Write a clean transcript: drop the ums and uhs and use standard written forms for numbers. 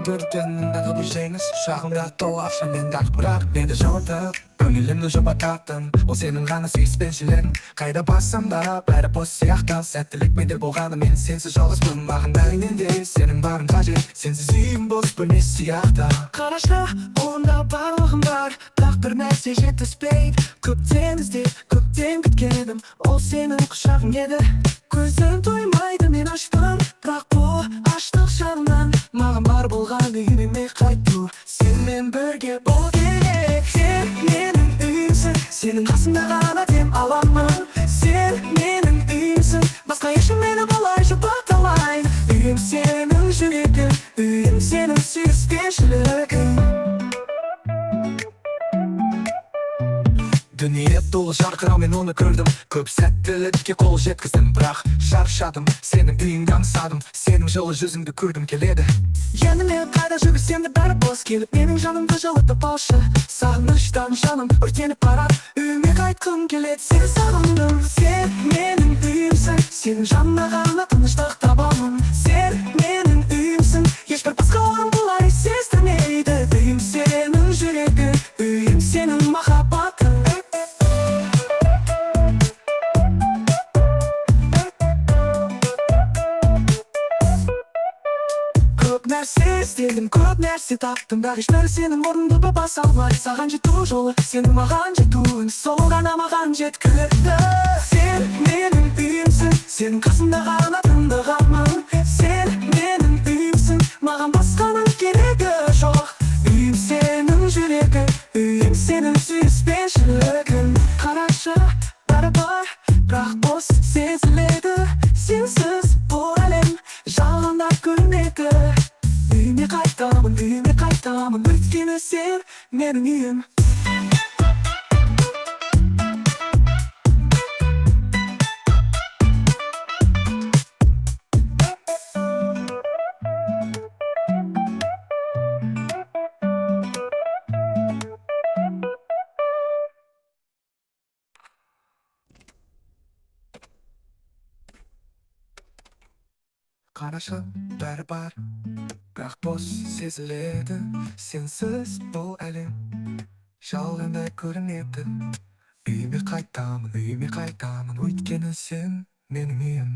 Birden'de bu şeyiniz şahında doğarsa menden bırak beni zorda Gönülümde jobatardın o senin gana suyspenshilerin Kayda bassam da bari boz siyahtan Sәттілік менде болғаны мен сенсіз жалғызбын Маған бәрінен де сенің барың қажет Сенсіз үйім бос бөлме сияқты Қарашы онда барлығым бар Бірақ бір нәрсе жетіспейді Көптен іздеп көптен күткен едім Ол сенің құшағың еді Көзім тоймайды мен аштым Бірақ бұл аштық жанымнан Маған бар болған үйіме қайту Сенімен бірге бол керек Сен менің үйімсің Сенің қасымда ғана дем аламын Сен менің үйімсің Басқа ешкім мені бұлай жұбаталайын Үйім сенің жүрегің Үйім сенің сүйіспеншілігің Дүние толы жарқырау мен оны көрдім Көп сәттілікке қол жеткіздім Бірақ шаршадым, сенің үйіңді аңсадым Сенің жылы жүзіңді көргім келеді Енді мен қайда жүрсем де бәрі бос келіп Менің жанымды жылытып алшы Сағыныштан жаным өртеніп барады Үйіме қайтқым келеді сені сағындым Сен менің үйімсің Сенің жанына ғана тыныштық табамын Сен менің үйімсің Ешбір басқа орын бұлай сездірмейді Үйім сенің жүрегің Үйім сенің махаббатың Көп нәрсе іздедім, көп нәрсе таптым Бірақ ешбір сенің орныңды баса алмай Саған жету жолы, сенің маған жетуің Сол ғана маған жеткілікті Сен менің үйімсің Сенің қасымда ғана тыңдағанмын Сен менің үйімсің Маған басқаның керегі жоқ Үйім сенің жүрегің Үйім сенің сүйіспеншілігің Қарашы, бәрі бар Бірақ бос сезіледі Сенсіз бұл әлем жалғанда көрінеді Үйіме қайтамын Өйткені сен менің үйім Қарашы, бәрі бар Бірақ бос сезіледі Сенсіз бұл әлем жалғанда көрінеді Үйіме қайтамын Өйткені сен менің үйім